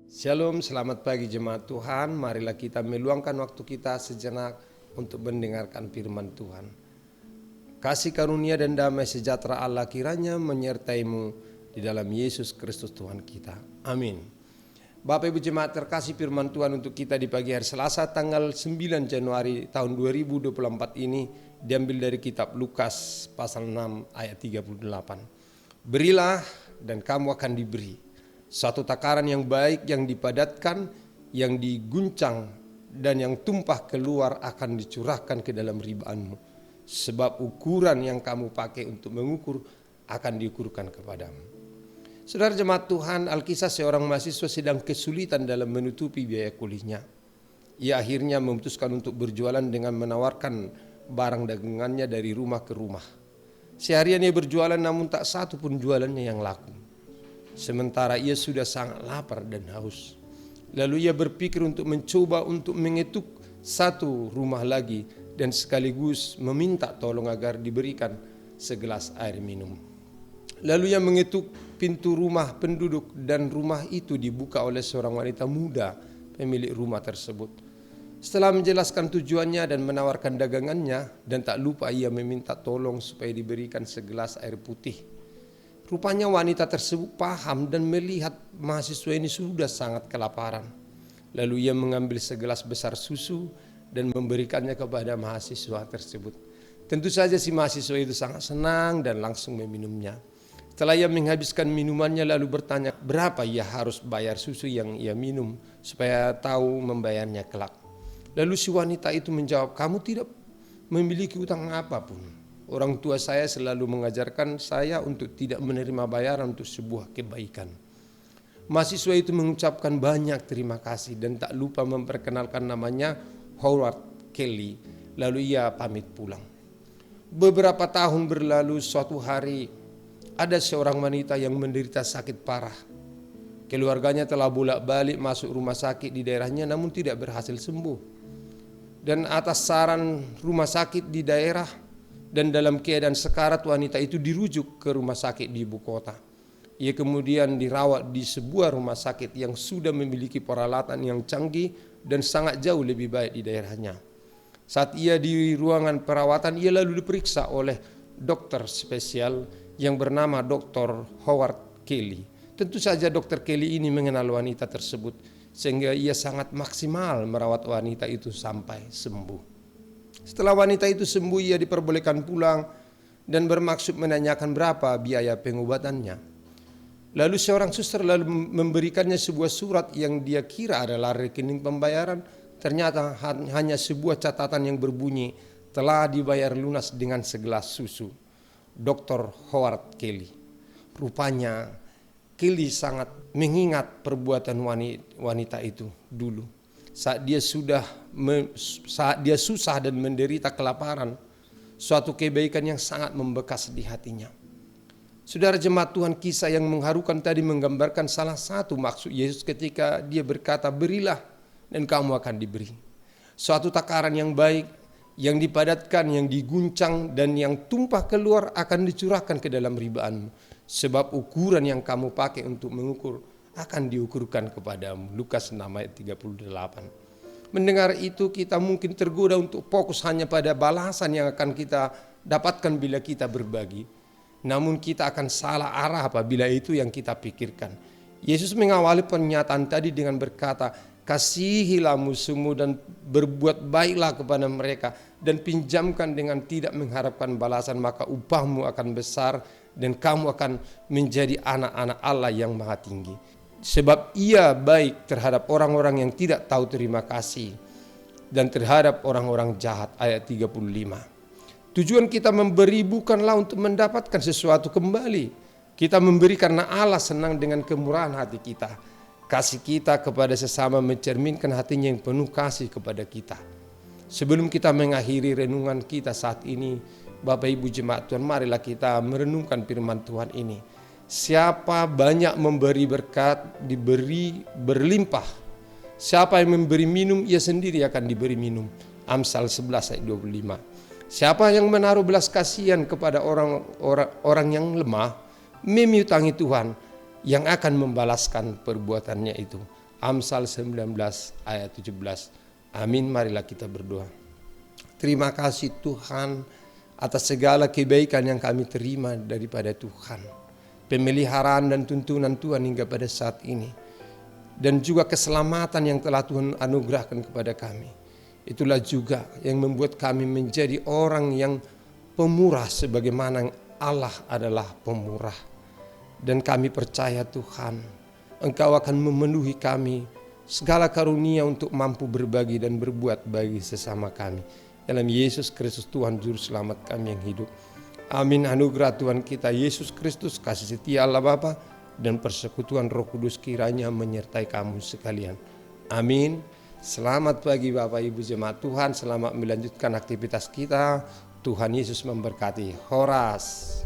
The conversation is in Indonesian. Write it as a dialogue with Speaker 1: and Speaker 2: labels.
Speaker 1: Shalom, selamat pagi jemaat Tuhan. Marilah kita meluangkan waktu kita sejenak untuk mendengarkan firman Tuhan. Kasih karunia dan damai sejahtera Allah kiranya menyertaimu di dalam Yesus Kristus Tuhan kita. Amin. Bapak Ibu jemaat terkasih, firman Tuhan untuk kita di pagi hari Selasa tanggal 9 Januari tahun 2024 ini diambil dari kitab Lukas pasal 6 ayat 38. Berilah dan kamu akan diberi. Satu takaran yang baik, yang dipadatkan, yang diguncang, dan yang tumpah keluar akan dicurahkan ke dalam ribaanmu. Sebab ukuran yang kamu pakai untuk mengukur akan diukurkan kepadamu. Saudara jemaat Tuhan, Alkisah seorang mahasiswa sedang kesulitan dalam menutupi biaya kuliahnya. Ia akhirnya memutuskan untuk berjualan dengan menawarkan barang dagangannya dari rumah ke rumah. Seharian ia berjualan namun tak satu pun jualannya yang laku. Sementara ia sudah sangat lapar dan haus. Lalu ia berpikir untuk mencoba untuk mengetuk satu rumah lagi dan sekaligus meminta tolong agar diberikan segelas air minum. Lalu ia mengetuk pintu rumah penduduk dan rumah itu dibuka oleh seorang wanita muda pemilik rumah tersebut. Setelah menjelaskan tujuannya dan menawarkan dagangannya, dan tak lupa ia meminta tolong supaya diberikan segelas air putih. Rupanya wanita tersebut paham dan melihat mahasiswa ini sudah sangat kelaparan. Lalu ia mengambil segelas besar susu dan memberikannya kepada mahasiswa tersebut. Tentu saja si mahasiswa itu sangat senang dan langsung meminumnya. Setelah ia menghabiskan minumannya lalu bertanya berapa ia harus bayar susu yang ia minum supaya tahu membayarnya kelak. Lalu si wanita itu menjawab, kamu tidak memiliki utang apapun. Orang tua saya selalu mengajarkan saya untuk tidak menerima bayaran untuk sebuah kebaikan. Mahasiswa itu mengucapkan banyak terima kasih dan tak lupa memperkenalkan namanya Howard Kelly. Lalu ia pamit pulang. Beberapa tahun berlalu, suatu hari ada seorang wanita yang menderita sakit parah. Keluarganya telah bolak-balik masuk rumah sakit di daerahnya namun tidak berhasil sembuh. Dan atas saran rumah sakit di daerah dan dalam keadaan sekarat, wanita itu dirujuk ke rumah sakit di ibu kota. Ia kemudian dirawat di sebuah rumah sakit yang sudah memiliki peralatan yang canggih dan sangat jauh lebih baik di daerahnya. Saat ia di ruangan perawatan, ia lalu diperiksa oleh dokter spesial yang bernama Dr. Howard Kelly. Tentu saja Dr. Kelly ini mengenal wanita tersebut, sehingga ia sangat maksimal merawat wanita itu sampai sembuh. Setelah wanita itu sembuh, ia diperbolehkan pulang dan bermaksud menanyakan berapa biaya pengobatannya. Lalu seorang suster lalu memberikannya sebuah surat yang dia kira adalah rekening pembayaran. Ternyata hanya sebuah catatan yang berbunyi telah dibayar lunas dengan segelas susu. Dr. Howard Kelly. Rupanya Kelly sangat mengingat perbuatan wanita itu dulu. Saat dia susah dan menderita kelaparan, suatu kebaikan yang sangat membekas di hatinya. Saudara jemaat Tuhan, kisah yang mengharukan tadi menggambarkan salah satu maksud Yesus ketika dia berkata, berilah dan kamu akan diberi. Suatu takaran yang baik, yang dipadatkan, yang diguncang, dan yang tumpah keluar akan dicurahkan ke dalam ribaanmu. Sebab ukuran yang kamu pakai untuk mengukur akan diukurkan kepadamu. Lukas 6 ayat 38. Mendengar itu kita mungkin tergoda untuk fokus hanya pada balasan yang akan kita dapatkan bila kita berbagi. Namun kita akan salah arah apabila itu yang kita pikirkan. Yesus mengawali pernyataan tadi dengan berkata, kasihilah musuhmu dan berbuat baiklah kepada mereka dan pinjamkan dengan tidak mengharapkan balasan, maka upahmu akan besar dan kamu akan menjadi anak-anak Allah yang maha tinggi. Sebab ia baik terhadap orang-orang yang tidak tahu terima kasih dan terhadap orang-orang jahat. Ayat 35. Tujuan kita memberi bukanlah untuk mendapatkan sesuatu kembali. Kita memberi karena Allah senang dengan kemurahan hati kita. Kasih kita kepada sesama mencerminkan hatinya yang penuh kasih kepada kita. Sebelum kita mengakhiri renungan kita saat ini, Bapak Ibu jemaat Tuhan, marilah kita merenungkan firman Tuhan ini. Siapa banyak memberi berkat, diberi berlimpah. Siapa yang memberi minum, ia sendiri akan diberi minum. Amsal 11 ayat 25. Siapa yang menaruh belas kasihan kepada orang yang lemah, memiutangi Tuhan yang akan membalaskan perbuatannya itu. Amsal 19 ayat 17. Amin, marilah kita berdoa. Terima kasih Tuhan atas segala kebaikan yang kami terima daripada Tuhan. Pemeliharaan dan tuntunan Tuhan hingga pada saat ini. Dan juga keselamatan yang telah Tuhan anugerahkan kepada kami. Itulah juga yang membuat kami menjadi orang yang pemurah sebagaimana Allah adalah pemurah. Dan kami percaya Tuhan, Engkau akan memenuhi kami segala karunia untuk mampu berbagi dan berbuat bagi sesama kami. Dalam Yesus Kristus Tuhan Juru Selamat kami yang hidup. Amin. Anugerah Tuhan kita Yesus Kristus, kasih setia Allah Bapa, dan persekutuan Roh Kudus kiranya menyertai kamu sekalian. Amin. Selamat pagi Bapak Ibu jemaat Tuhan. Selamat melanjutkan aktivitas kita. Tuhan Yesus memberkati. Horas.